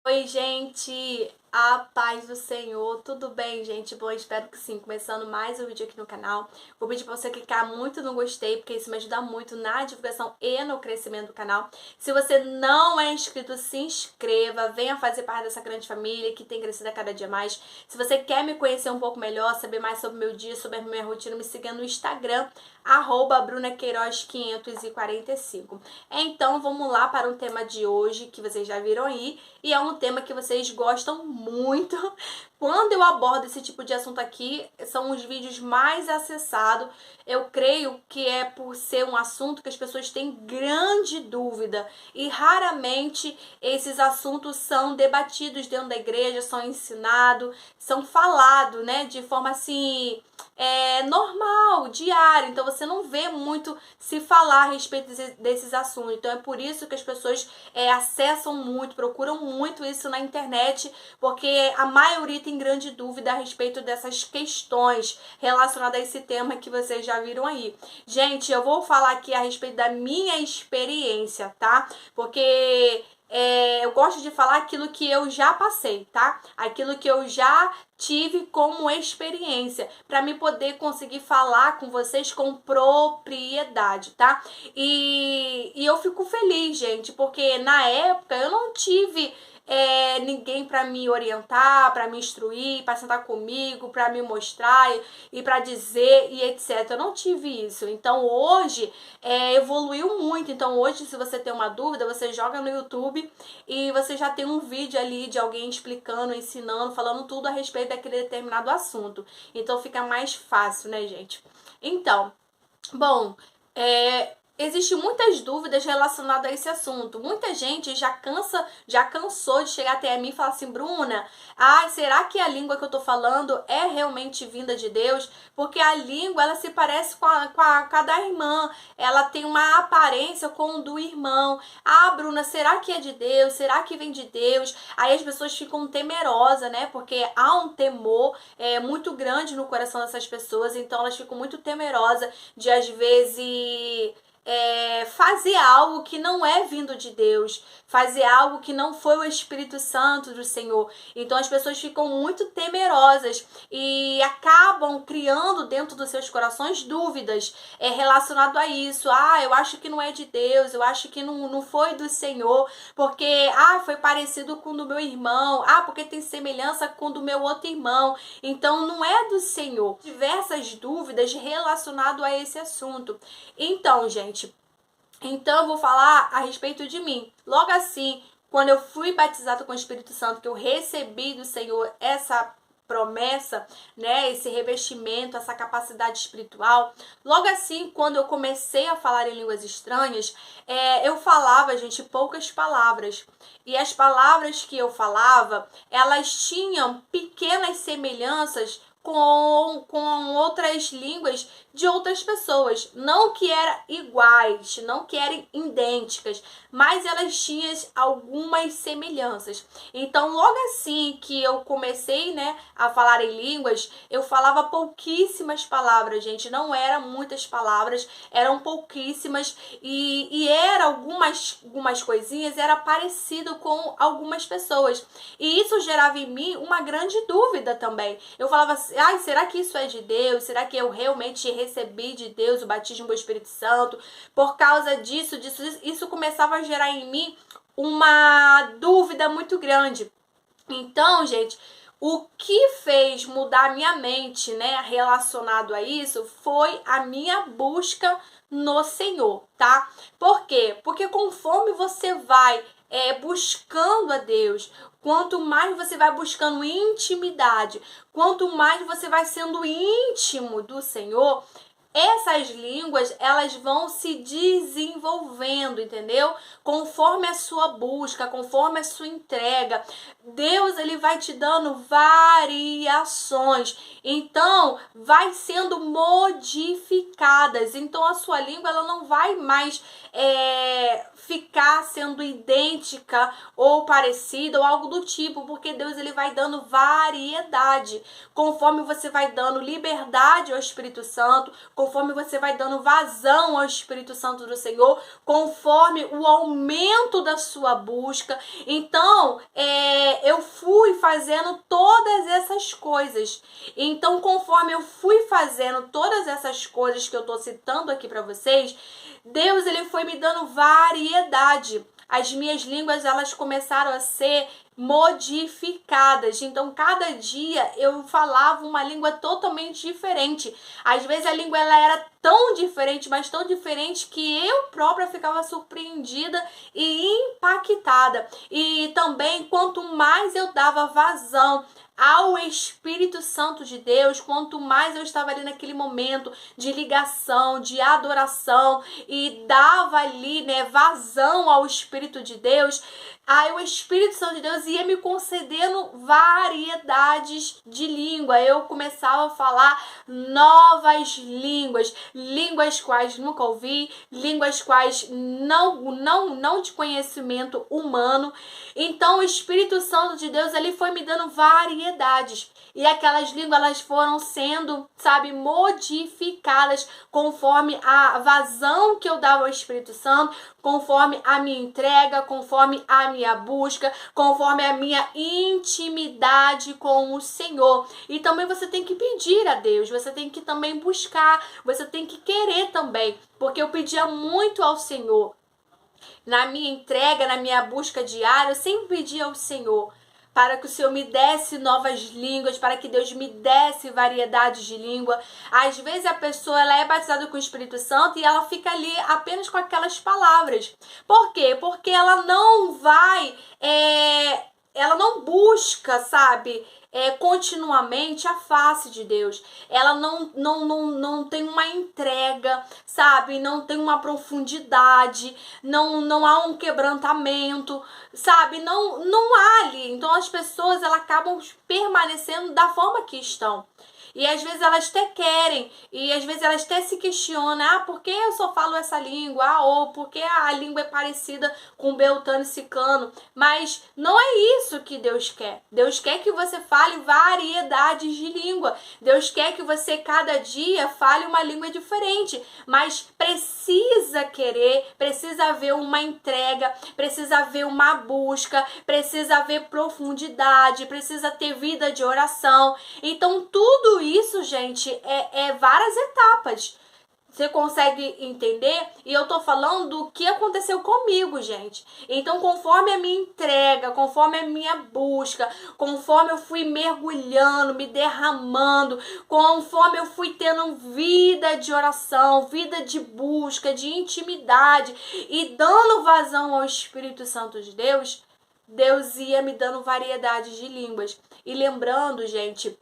Oi, gente! A paz do Senhor, tudo bem, gente? Bom, espero que sim. Começando mais um vídeo aqui no canal. Vou pedir pra você clicar muito no gostei, porque isso me ajuda muito na divulgação e no crescimento do canal. Se você não é inscrito, se inscreva, venha fazer parte dessa grande família que tem crescido a cada dia mais. Se você quer me conhecer um pouco melhor, saber mais sobre o meu dia, sobre a minha rotina, me siga no Instagram, @brunaqueiroz545. Então, vamos lá para o tema de hoje, que vocês já viram aí. E é um tema que vocês gostam muito. Quando eu abordo esse tipo de assunto aqui, são os vídeos mais acessados. Eu creio que é por ser um assunto que as pessoas têm grande dúvida. E raramente esses assuntos são debatidos dentro da igreja, são ensinados, são falados, né? De forma assim, normal, diária. Então você não vê muito se falar a respeito desses assuntos. Então é por isso que as pessoas acessam muito, procuram muito isso na internet, porque a maioria tem grande dúvida a respeito dessas questões relacionadas a esse tema que vocês já viram aí. Gente, eu vou falar aqui a respeito da minha experiência, tá? Porque eu gosto de falar aquilo que eu já passei, tá? Aquilo que eu já tive como experiência, para me poder conseguir falar com vocês com propriedade, tá? E eu fico feliz, gente, porque na época eu não tive ninguém para me orientar, para me instruir, para sentar comigo, para me mostrar e para dizer e etc. Eu não tive isso. Então hoje evoluiu muito. Então hoje, se você tem uma dúvida, você joga no YouTube e você já tem um vídeo ali de alguém explicando, ensinando, falando tudo a respeito daquele determinado assunto. Então fica mais fácil, né, gente? Então, bom, existem muitas dúvidas relacionadas a esse assunto. Muita gente já cansou de chegar até mim e falar assim, Bruna, será que a língua que eu tô falando é realmente vinda de Deus? Porque a língua, ela se parece com a da irmã, ela tem uma aparência com o do irmão. Bruna, será que é de Deus? Será que vem de Deus? Aí as pessoas ficam temerosas, né? Porque há um temor muito grande no coração dessas pessoas, então elas ficam muito temerosas de às vezes fazer algo que não é vindo de Deus, fazer algo que não foi o Espírito Santo do Senhor. Então as pessoas ficam muito temerosas e acabam criando dentro dos seus corações dúvidas relacionado a isso. Eu acho que não é de Deus, eu acho que não foi do Senhor, porque foi parecido com o do meu irmão, porque tem semelhança com o do meu outro irmão, então não é do Senhor. Diversas dúvidas relacionado a esse assunto. Então, gente, eu vou falar a respeito de mim. Logo assim, quando eu fui batizado com o Espírito Santo, que eu recebi do Senhor essa promessa, né, esse revestimento, essa capacidade espiritual. Logo assim, quando eu comecei a falar em línguas estranhas, eu falava, gente, poucas palavras. E as palavras que eu falava, elas tinham pequenas semelhanças com outras línguas de outras pessoas. Não que eram iguais, não que eram idênticas, mas elas tinham algumas semelhanças. Então, logo assim que eu comecei, né, a falar em línguas, eu falava pouquíssimas palavras, gente. Não eram muitas palavras, eram pouquíssimas. E era algumas coisinhas, era parecido com algumas pessoas. E isso gerava em mim uma grande dúvida também. Eu falava assim, será que isso é de Deus? Será que eu realmente recebi de Deus o batismo do Espírito Santo? Por causa disso, isso começava a gerar em mim uma dúvida muito grande. Então, gente, o que fez mudar a minha mente, né, relacionado a isso, foi a minha busca no Senhor, tá? Por quê? Porque conforme você vai buscando a Deus, quanto mais você vai buscando intimidade, quanto mais você vai sendo íntimo do Senhor, essas línguas, elas vão se desenvolvendo, entendeu? Conforme a sua busca, conforme a sua entrega, Deus, ele vai te dando variações. Então, vai sendo modificadas. Então, a sua língua, ela não vai mais ficar sendo idêntica ou parecida ou algo do tipo, porque Deus, ele vai dando variedade. Conforme você vai dando liberdade ao Espírito Santo, conforme você vai dando vazão ao Espírito Santo do Senhor, conforme o aumento da sua busca. Então, fazendo todas essas coisas. Então, conforme eu fui fazendo todas essas coisas que eu tô citando aqui para vocês, Deus, ele foi me dando variedade. As minhas línguas, elas começaram a ser modificadas. Então, cada dia eu falava uma língua totalmente diferente. Às vezes a língua ela era tão diferente, mas tão diferente que eu própria ficava surpreendida e impactada. E também, quanto mais eu dava vazão ao Espírito Santo de Deus, quanto mais eu estava ali naquele momento de ligação, de adoração e dava ali, né, vazão ao Espírito de Deus, aí o Espírito Santo de Deus ia me concedendo variedades de língua. Eu começava a falar novas línguas, línguas quais nunca ouvi, línguas quais não de conhecimento humano. Então o Espírito Santo de Deus, ele foi me dando variedades. E aquelas línguas, elas foram sendo, sabe, modificadas conforme a vazão que eu dava ao Espírito Santo, conforme a minha entrega, conforme a minha busca, conforme a minha intimidade com o Senhor. E também você tem que pedir a Deus, você tem que também buscar, você tem que querer também, porque eu pedia muito ao Senhor. Na minha entrega, na minha busca diária, eu sempre pedia ao Senhor para que o Senhor me desse novas línguas, para que Deus me desse variedades de língua. Às vezes a pessoa ela é batizada com o Espírito Santo e ela fica ali apenas com aquelas palavras. Por quê? Porque ela não vai, ela não busca, sabe, continuamente a face de Deus. Ela não tem uma entrega, sabe? Não tem uma profundidade, não há um quebrantamento, sabe? Não há ali. Então as pessoas elas acabam permanecendo da forma que estão. E às vezes elas até querem, e às vezes elas até se questionam, por que eu só falo essa língua? Ou por que a língua é parecida com Beltano e Ciclano? Mas não é isso que Deus quer. Deus quer que você fale variedades de língua. Deus quer que você cada dia fale uma língua diferente. Mas precisa querer, precisa haver uma entrega, precisa haver uma busca, precisa haver profundidade, precisa ter vida de oração. Então tudo isso, gente, é várias etapas. Você consegue entender? E eu tô falando do que aconteceu comigo, gente. Então, conforme a minha entrega, conforme a minha busca, conforme eu fui mergulhando, me derramando, conforme eu fui tendo vida de oração, vida de busca, de intimidade e dando vazão ao Espírito Santo de Deus, Deus ia me dando variedade de línguas. E lembrando, gente,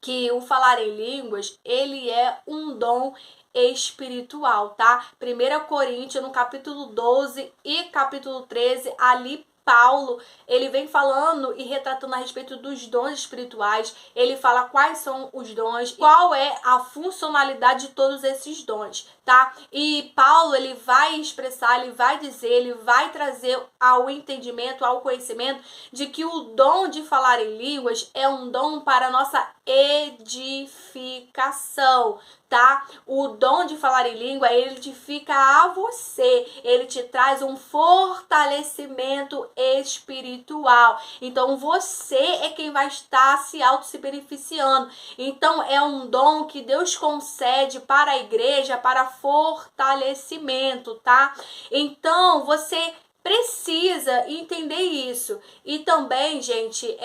que o falar em línguas, ele é um dom espiritual, tá? 1 Coríntios, no capítulo 12 e capítulo 13, ali Paulo, ele vem falando e retratando a respeito dos dons espirituais. Ele fala quais são os dons, qual é a funcionalidade de todos esses dons, tá? E Paulo, ele vai expressar, ele vai dizer, ele vai trazer ao entendimento, ao conhecimento de que o dom de falar em línguas é um dom para a nossa edificação, tá? O dom de falar em língua, ele edifica a você, ele te traz um fortalecimento espiritual. Então você é quem vai estar se beneficiando. Então é um dom que Deus concede para a igreja para fortalecimento, tá? Então você precisa entender isso. E também, gente,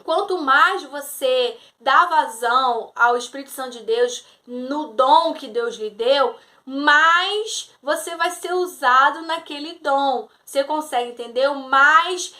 quanto mais você dá vazão ao Espírito Santo de Deus no dom que Deus lhe deu, mais você vai ser usado naquele dom. Você consegue entender? Mais,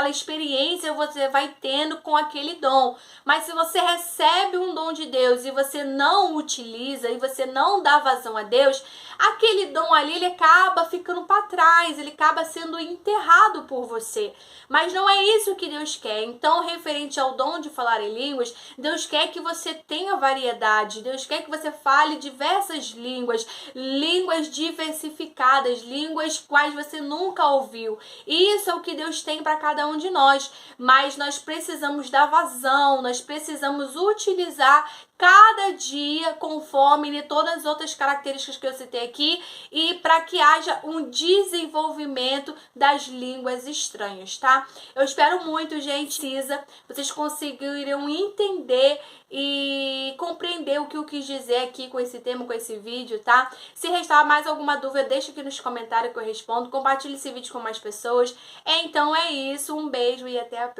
experiência você vai tendo com aquele dom. Mas se você recebe um dom de Deus e você não utiliza, e você não dá vazão a Deus, aquele dom ali, ele acaba ficando para trás, ele acaba sendo enterrado por você. Mas não é isso que Deus quer. Então, referente ao dom de falar em línguas, Deus quer que você tenha variedade, Deus quer que você fale diversas línguas, línguas diversificadas, línguas quais você você nunca ouviu. Isso é o que Deus tem para cada um de nós, mas nós precisamos dar vazão, nós precisamos utilizar cada dia conforme todas as outras características que eu citei aqui e para que haja um desenvolvimento das línguas estranhas, tá? Eu espero muito, gente, vocês conseguiram entender e compreender o que eu quis dizer aqui com esse tema, com esse vídeo, tá? Se restar mais alguma dúvida, deixa aqui nos comentários que eu respondo. Compartilhe esse vídeo com mais pessoas. Então é isso, um beijo e até a próxima.